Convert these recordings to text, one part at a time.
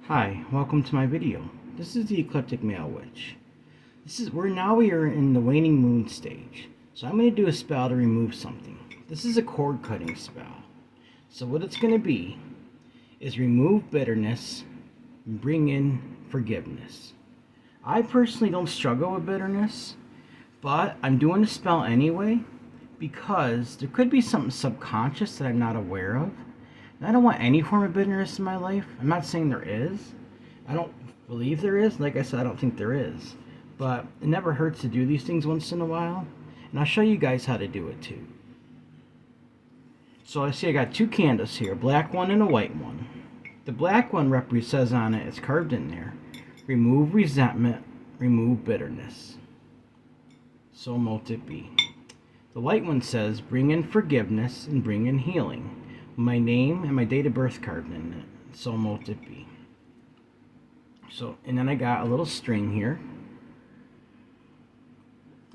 Hi, welcome to my video. This is the Eclectic Male Witch. We are in the waning moon stage. So I'm going to do a spell to remove something. This is a cord cutting spell. So what it's going to be is remove bitterness and bring in forgiveness. I personally don't struggle with bitterness, but I'm doing the spell anyway because there could be something subconscious that I'm not aware of. And I don't want any form of bitterness in my life. I'm not saying there is. I don't believe there is. Like I said, I don't think there is. But it never hurts to do these things once in a while. And I'll show you guys how to do it too. So I see I got two candles here, a black one and a white one. The black one says on it, it's carved in there, remove resentment, remove bitterness. So mote it be. The white one says, bring in forgiveness and bring in healing. My name and my date of birth carved in it. So mote it be. So, and then I got a little string here.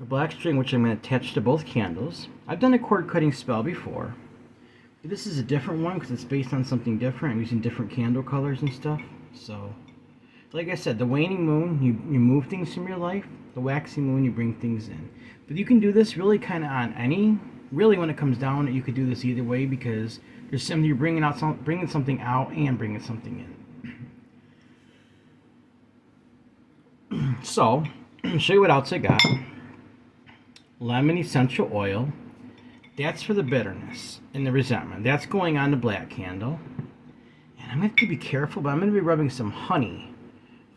A black string which I'm going to attach to both candles. I've done a cord cutting spell before. But this is a different one because it's based on something different. I'm using different candle colors and stuff. So, like I said, the waning moon, you move things from your life. The waxing moon, you bring things in. But you can do this really kind of on any. Really, when it comes down, you could do this either way because there's something you're bringing something out and bringing something in. So, I'll show you what else I got. Lemon essential oil. That's for the bitterness and the resentment. That's going on the black candle. And I'm going to have to be careful, but I'm going to be rubbing some honey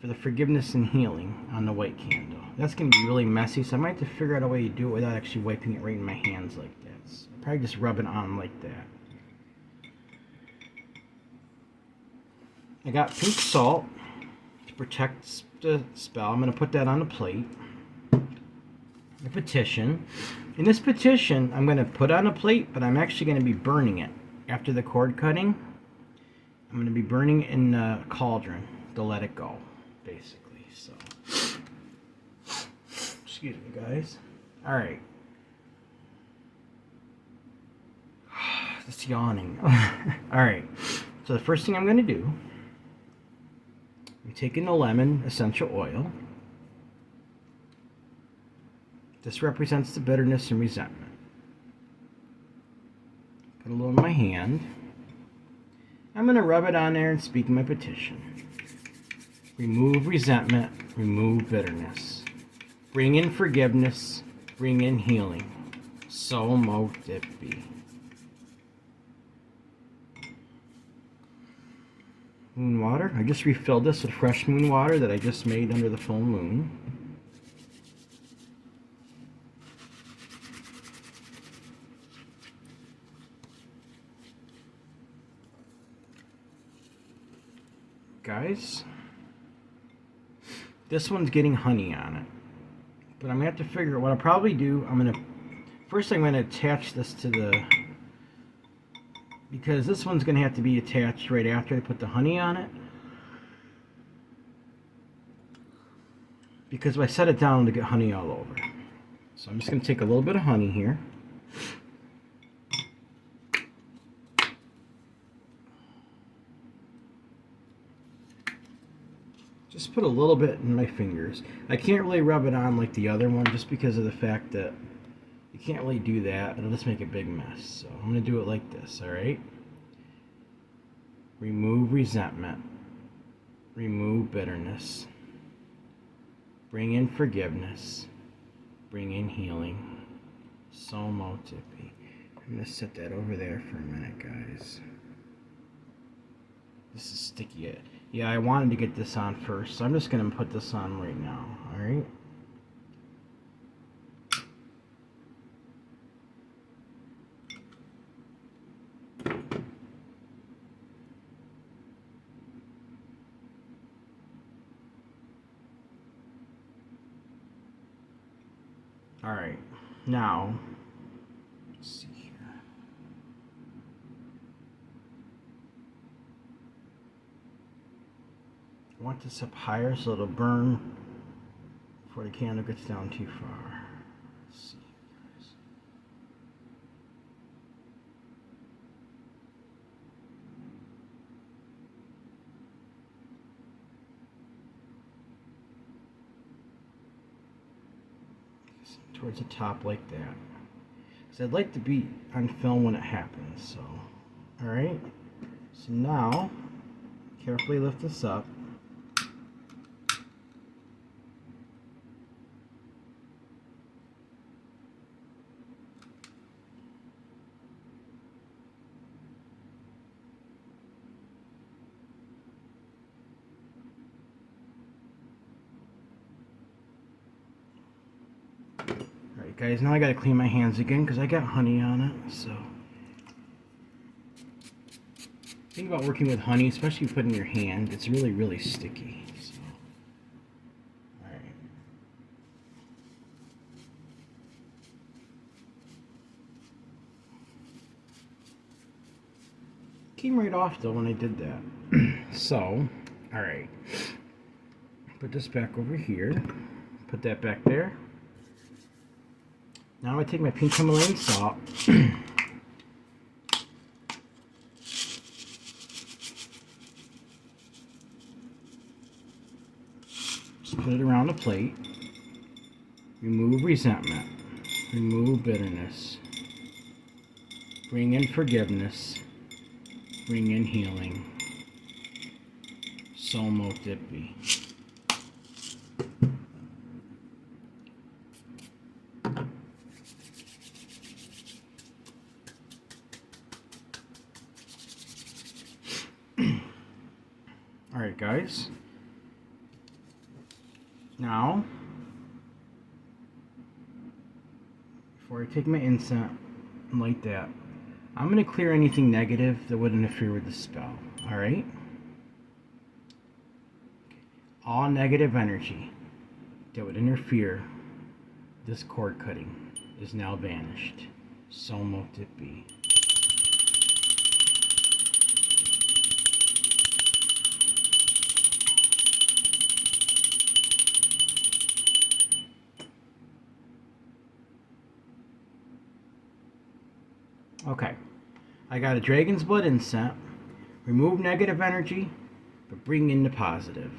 for the forgiveness and healing on the white candle. That's going to be really messy, so I might have to figure out a way to do it without actually wiping it right in my hands like that. So I'll probably just rub it on like that. I got pink salt to protect the spell. I'm going to put that on the plate. A petition. In this petition, I'm going to put on a plate, but I'm actually going to be burning it after the cord cutting. I'm going to be burning it in the cauldron to let it go, basically. So, excuse me, guys. All right. It's yawning. All right. So the first thing I'm going to do, I'm taking the lemon essential oil. This represents the bitterness and resentment. Put a little in my hand. I'm going to rub it on there and speak my petition. Remove resentment, remove bitterness. Bring in forgiveness, bring in healing. So mote it be. Moon water. I just refilled this with fresh moon water that I just made under the full moon. Guys, this one's getting honey on it, but I'm gonna have to figure out what I'll probably do. I'm gonna attach this to the, because this one's gonna have to be attached right after I put the honey on it, because if I set it down to get honey all over. So I'm just gonna take a little bit of honey here. Just put a little bit in my fingers. I can't really rub it on like the other one just because of the fact that you can't really do that. It'll just make a big mess. So I'm going to do it like this, alright? Remove resentment. Remove bitterness. Bring in forgiveness. Bring in healing. So mote it be. I'm going to set that over there for a minute, guys. This is sticky. Yeah, I wanted to get this on first, so I'm just going to put this on right now, alright? Alright, now, let's see here. I want this up higher so it'll burn before the candle gets down too far. Let's see, guys. towards the top like that. Because I'd like to be on film when it happens. So, alright. So now, carefully lift this up. Alright guys, now I gotta clean my hands again because I got honey on it, so. Think about working with honey, especially if you put it in your hand, it's really, really sticky. So. Alright. Came right off though when I did that. So, alright. Put this back over here. Put that back there. Now I'm going to take my pink Himalayan salt. Just put it around the plate. Remove resentment. Remove bitterness. Bring in forgiveness. Bring in healing. So mote it be. Alright guys, now before I take my incense and light that, I'm going to clear anything negative that would interfere with the spell. Alright? All negative energy that would interfere with this cord cutting is now vanished. So mote it be. Okay, I got a dragon's blood incense. Remove negative energy, but bring in the positive.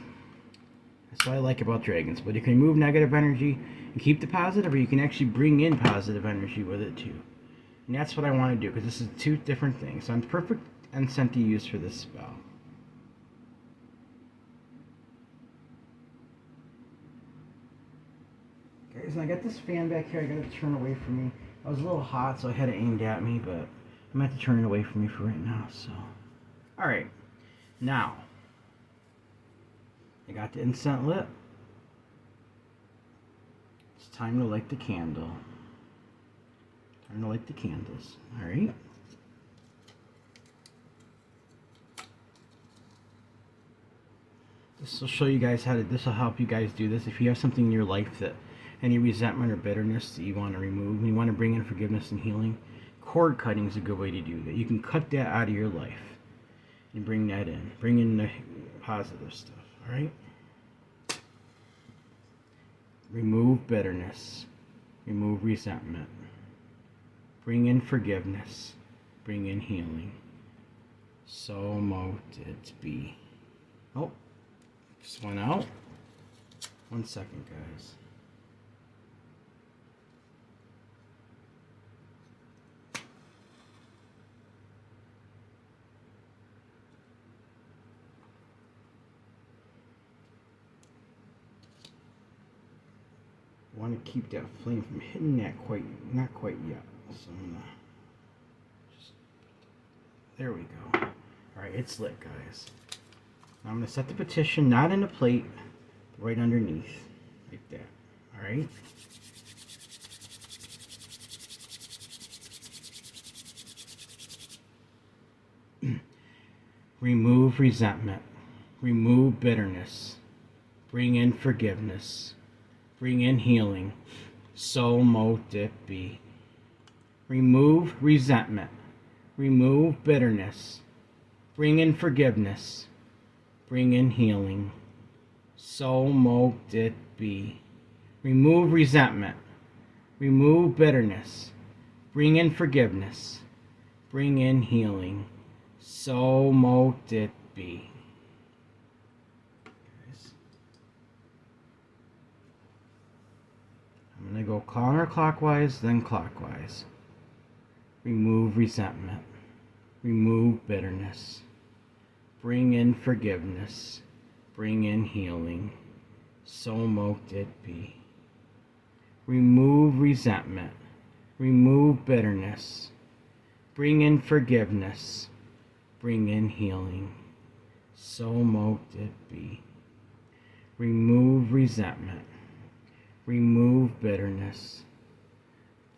That's what I like about dragons. But you can remove negative energy and keep the positive, or you can actually bring in positive energy with it too. And that's what I want to do, because this is two different things. So I'm perfect incense to use for this spell. Guys, and I got this fan back here. I got to turn away from me. I was a little hot, so I had it aimed at me, but I'm going to have to turn it away from me for right now. So, alright. Now, I got the incense lit. It's time to light the candle. Time to light the candles. Alright. This will show you guys how to, this will help you guys do this. If you have something in your life that any resentment or bitterness that you want to remove, and you want to bring in forgiveness and healing, cord cutting is a good way to do that. You can cut that out of your life and bring that in. Bring in the positive stuff, alright? Remove bitterness. Remove resentment. Bring in forgiveness. Bring in healing. So mote it be. Oh, just went out. 1 second, guys. I want to keep that flame from hitting that not quite yet. So I'm gonna just, there we go. Alright, it's lit, guys. Now I'm gonna set the petition not in the plate, but right underneath, like that. Alright? Remove resentment. Remove bitterness. Bring in forgiveness. Bring in healing. So mote it be. Remove resentment. Remove bitterness. Bring in forgiveness. Bring in healing. So mote it be. Remove resentment. Remove bitterness. Bring in forgiveness. Bring in healing. So mote it be. I'm going to go counterclockwise, then clockwise. Remove resentment. Remove bitterness. Bring in forgiveness. Bring in healing. So mote it be. Remove resentment. Remove bitterness. Bring in forgiveness. Bring in healing. So mote it be. Remove resentment. Remove bitterness.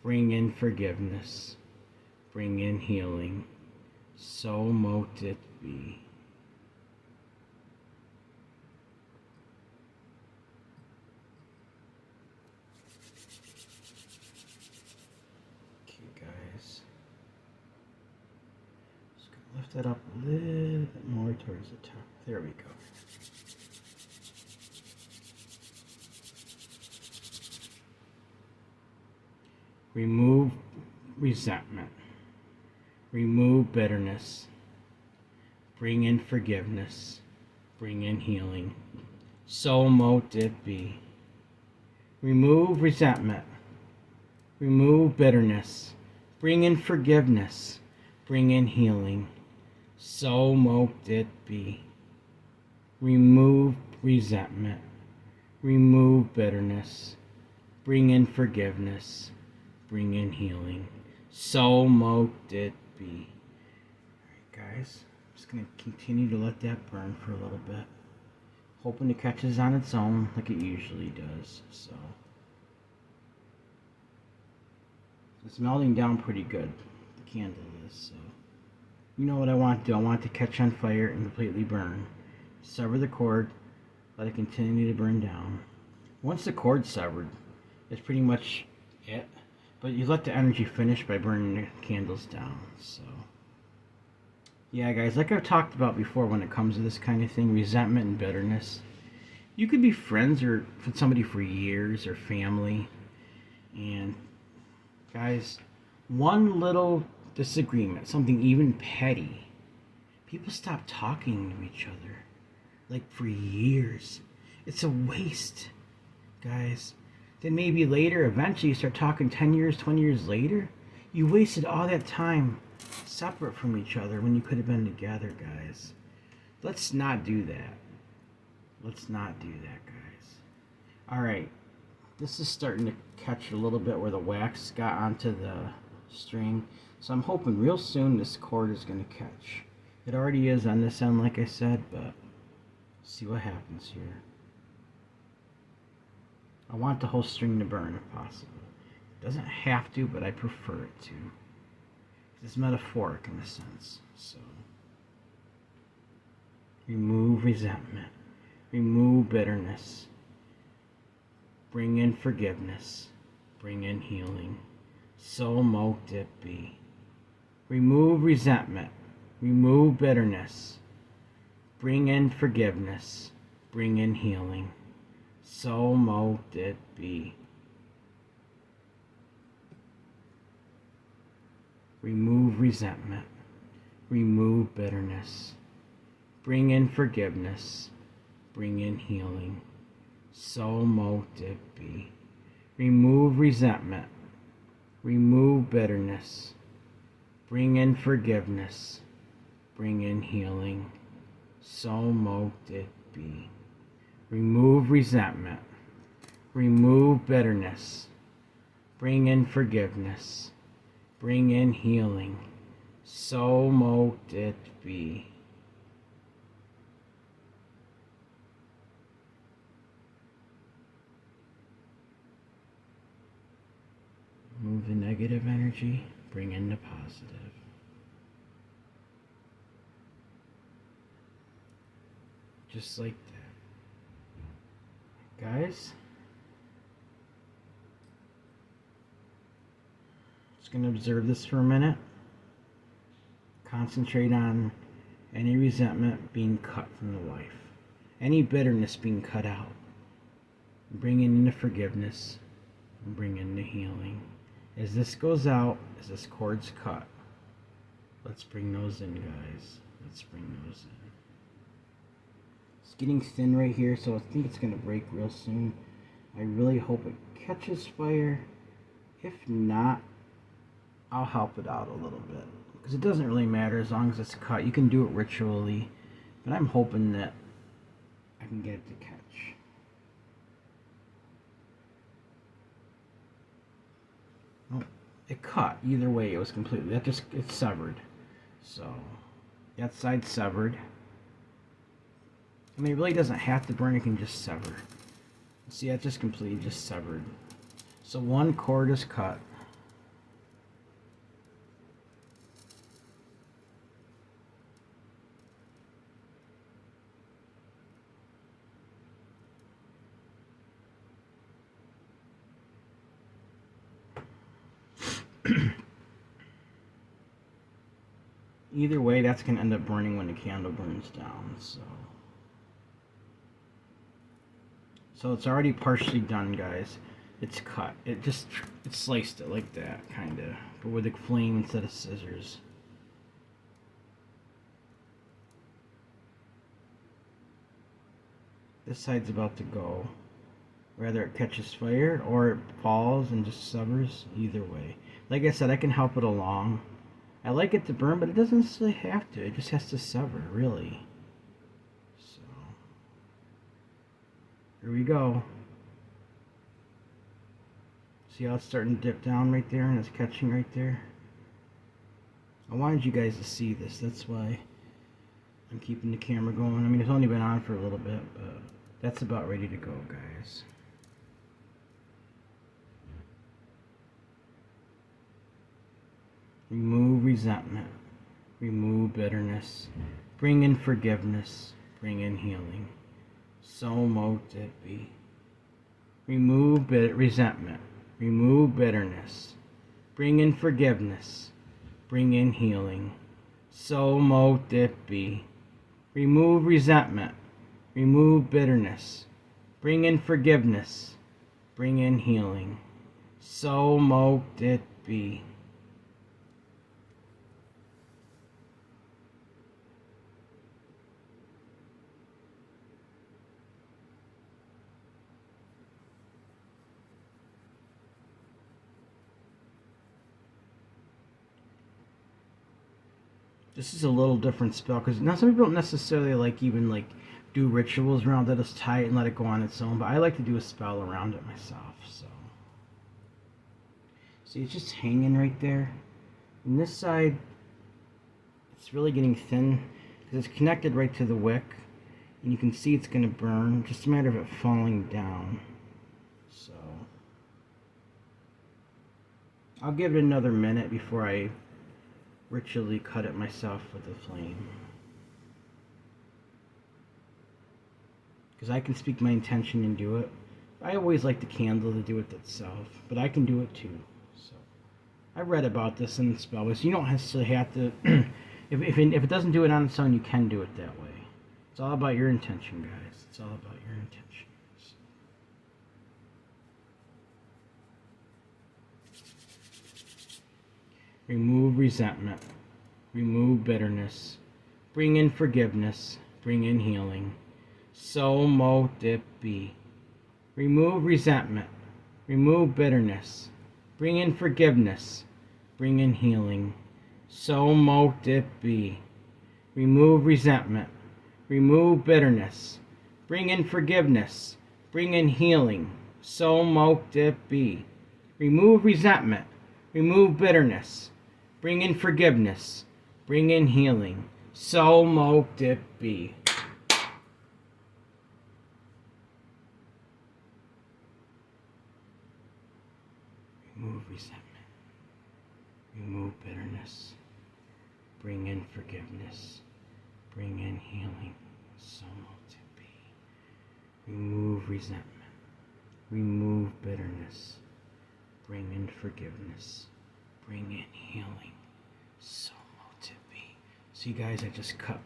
Bring in forgiveness. Bring in healing. So mote it be. Okay, guys. Just gonna lift that up a little bit more towards the top. There we go. Remove resentment. Remove bitterness. Bring in forgiveness. Bring in healing. So mote it be. Remove resentment. Remove bitterness. Bring in forgiveness. Bring in healing. So mote it be. Remove resentment. Remove bitterness. Bring in forgiveness. Bring in healing. So mote it be. Alright, guys. I'm just going to continue to let that burn for a little bit. Hoping it catches on its own like it usually does. So it's melting down pretty good. The candle is. So you know what I want to do. I want it to catch on fire and completely burn. Sever the cord. Let it continue to burn down. Once the cord's severed, it's pretty much it. But you let the energy finish by burning the candles down. So yeah, guys, like I've talked about before when it comes to this kind of thing, resentment and bitterness. You could be friends or with somebody for years or family. And guys, one little disagreement, something even petty, people stop talking to each other. Like for years. It's a waste, guys. Then maybe later, eventually you start talking 10 years, 20 years later. You wasted all that time separate from each other when you could have been together, guys. Let's not do that. Let's not do that, guys. Alright, this is starting to catch a little bit where the wax got onto the string. So I'm hoping real soon this cord is going to catch. It already is on this end, like I said, but see what happens here. I want the whole string to burn if possible. It doesn't have to, but I prefer it to. It's metaphoric in a sense. So remove resentment. Remove bitterness. Bring in forgiveness. Bring in healing. So mote it be. Remove resentment. Remove bitterness. Bring in forgiveness. Bring in healing. So mote it be. Remove resentment. Remove bitterness. Bring in forgiveness. Bring in healing. So mote it be. Remove resentment. Remove bitterness. Bring in forgiveness. Bring in healing. So mote it be. Remove resentment. Remove bitterness. Bring in forgiveness. Bring in healing. So mote it be. Move the negative energy. Bring in the positive. Just like that. Guys, just going to observe this for a minute. Concentrate on any resentment being cut from the life, any bitterness being cut out. Bring in the forgiveness and bring in the healing. As this goes out, as this cord's cut, let's bring those in, guys. Let's bring those in. It's getting thin right here, so I think it's going to break real soon. I really hope it catches fire. If not, I'll help it out a little bit. Because it doesn't really matter as long as it's cut. You can do it ritually. But I'm hoping that I can get it to catch. Oh, it cut. Either way, it was completely... it's severed. So, that side's severed. I mean, it really doesn't have to burn. It can just sever. See, that just completely just severed. So one cord is cut. Either way, that's going to end up burning when the candle burns down. So it's already partially done, guys. It's cut. It sliced it like that, kind of, but with a flame instead of scissors. This side's about to go. Whether it catches fire or it falls and just severs, either way. Like I said, I can help it along. I like it to burn, but it doesn't necessarily have to. It just has to sever, really. So, here we go. See how it's starting to dip down right there and it's catching right there? I wanted you guys to see this. That's why I'm keeping the camera going. I mean, it's only been on for a little bit, but that's about ready to go, guys. Remove resentment. Remove bitterness. Bring in forgiveness. Bring in healing. So mote it be. Remove resentment. Remove bitterness. Bring in forgiveness. Bring in healing. So mote it be. Remove resentment. Remove bitterness. Bring in forgiveness. Bring in healing. So mote it be. This is a little different spell because now some people don't necessarily even do rituals around it. Just tie it and let it go on its own. But I like to do a spell around it myself. So see, it's just hanging right there. And this side, it's really getting thin because it's connected right to the wick, and you can see it's going to burn. Just a matter of it falling down. So I'll give it another minute before I ritually cut it myself with the flame, because I can speak my intention and do it. I always like the candle to do it itself, but I can do it too. So I read about this in the spell, so you don't necessarily have to. if it doesn't do it on its own, you can do it that way. It's all about your intention, guys. It's all about your intention. Remove resentment. Remove bitterness. Bring in forgiveness. Bring in healing. So mote it be. Remove resentment. Remove bitterness. Bring in forgiveness. Bring in healing. So mote it be. Remove resentment. Remove bitterness. Bring in forgiveness. Bring in healing. So mote it be. Remove resentment. Remove bitterness. Bring in forgiveness. Bring in healing. So mote it be. Remove resentment. Remove bitterness. Bring in forgiveness. Bring in healing. So mote it be. Remove resentment. Remove bitterness. Bring in forgiveness. Bring in healing. So mote it be. See, guys, I just cut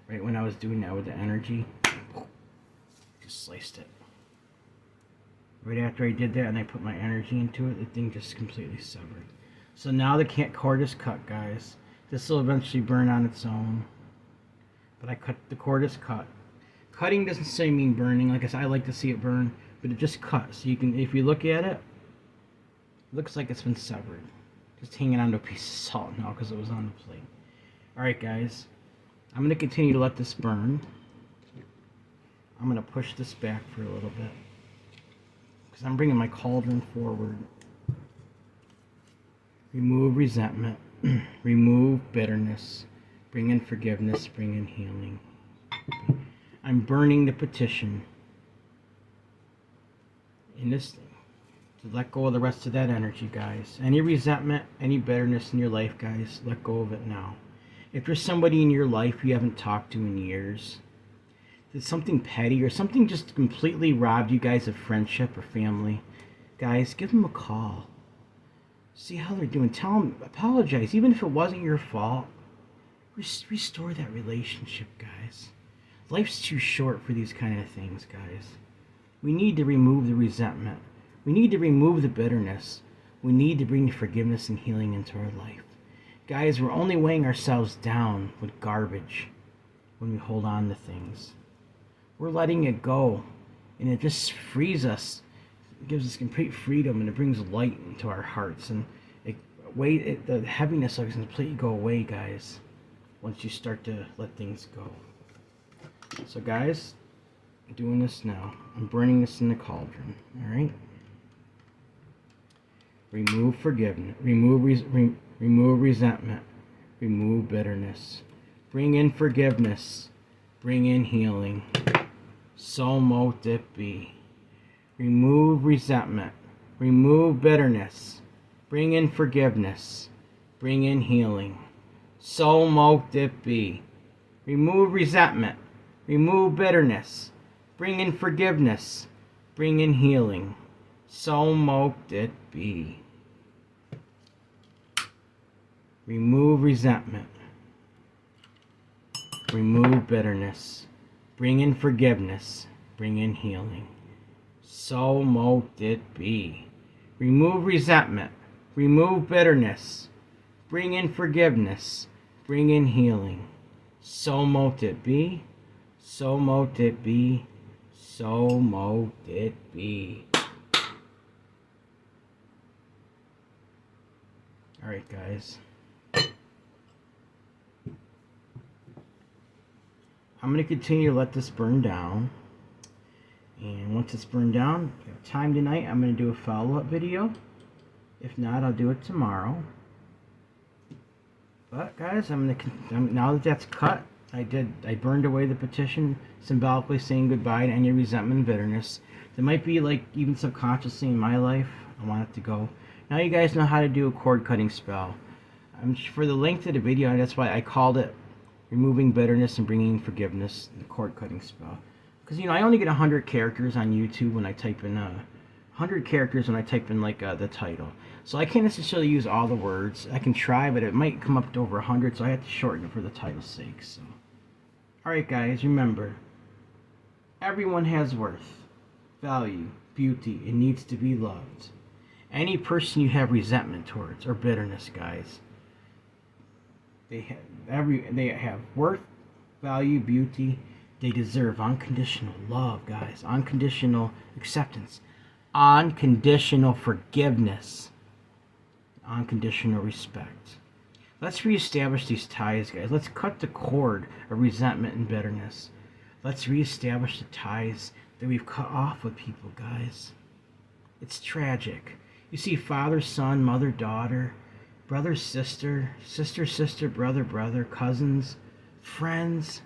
right when I was doing that with the energy. Just sliced it. Right after I did that and I put my energy into it, the thing just completely severed. So now the cord is cut, guys. This will eventually burn on its own. But the cord is cut. Cutting doesn't say mean burning. Like I said, I like to see it burn. but it just cut. So you can, if you look at it, it looks like it's been severed. Just hanging onto a piece of salt now because it was on the plate. Alright guys, I'm going to continue to let this burn. I'm going to push this back for a little bit because I'm bringing my cauldron forward. Remove resentment, remove bitterness, bring in forgiveness, bring in healing. I'm burning the petition in this thing to let go of the rest of that energy, guys. Any resentment, any bitterness in your life, guys, let go of it now. If there's somebody in your life you haven't talked to in years, did something petty or something just completely robbed you guys of friendship or family, guys, give them a call. See how they're doing. Tell them, apologize, even if it wasn't your fault. Restore that relationship, guys. Life's too short for these kind of things, guys. We need to remove the resentment. We need to remove the bitterness. We need to bring forgiveness and healing into our life. Guys, we're only weighing ourselves down with garbage when we hold on to things. We're letting it go, and it just frees us. It gives us complete freedom, and it brings light into our hearts, and the heaviness will completely go away, guys, once you start to let things go. So guys, I'm doing this now. I'm burning this in the cauldron. Alright? Remove forgiveness. Remove resentment. Remove bitterness. Bring in forgiveness. Bring in healing. So mote it be. Remove resentment. Remove bitterness. Bring in forgiveness. Bring in healing. So mote it be. Remove resentment. Remove bitterness. Bring in forgiveness. Bring in healing. So mote it be. Remove resentment. Remove bitterness. Bring in forgiveness. Bring in healing. So mote it be. Remove resentment. Remove bitterness. Bring in forgiveness. Bring in healing. So mote it be. So mote it be. So mote it be. Alright, guys. I'm going to continue to let this burn down. And once it's burned down, if you have time tonight, I'm going to do a follow-up video. If not, I'll do it tomorrow. But guys, now that that's cut, I burned away the petition, symbolically saying goodbye to any resentment and bitterness. There might be, like, even subconsciously in my life, I want it to go. Now you guys know how to do a cord cutting spell. For the length of the video, that's why I called it Removing Bitterness and Bringing Forgiveness, the cord cutting spell. Because, I only get 100 characters on YouTube when I type in, 100 characters when I type in, like, the title. So I can't necessarily use all the words. I can try, but it might come up to over 100, so I have to shorten it for the title's sake, so. Alright guys, remember, everyone has worth, value, beauty, and needs to be loved. Any person you have resentment towards, or bitterness, guys, they have worth, value, beauty. They deserve unconditional love, guys. Unconditional acceptance. Unconditional forgiveness. Unconditional respect. Let's reestablish these ties, guys. Let's cut the cord of resentment and bitterness. Let's reestablish the ties that we've cut off with people, guys. It's tragic. You see father, son, mother, daughter, brother, sister, sister, brother, brother, cousins, friends.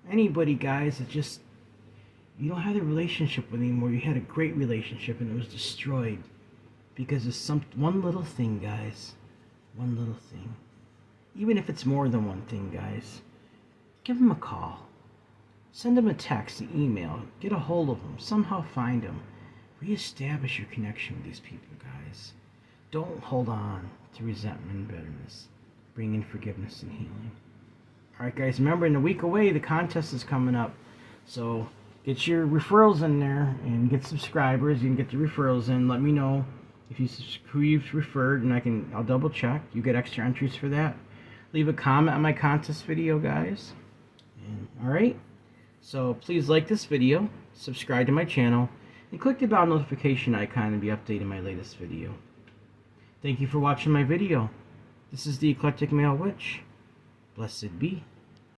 Anybody, guys, that just, you don't have a relationship with anymore. You had a great relationship and it was destroyed because of one little thing, guys. One little thing. Even if it's more than one thing, guys, give them a call. Send them a text, an email. Get a hold of them. Somehow find them. Reestablish your connection with these people, guys. Don't hold on to resentment and bitterness. Bring in forgiveness and healing. Alright guys, remember, in a week away, the contest is coming up. So, get your referrals in there and get subscribers. You can get the referrals in. Let me know who you've referred, and I'll double check. You get extra entries for that. Leave a comment on my contest video, guys. Alright, so please like this video, subscribe to my channel, and click the bell notification icon to be updated my latest video. Thank you for watching my video. This is the Eclectic Male Witch. Blessed be.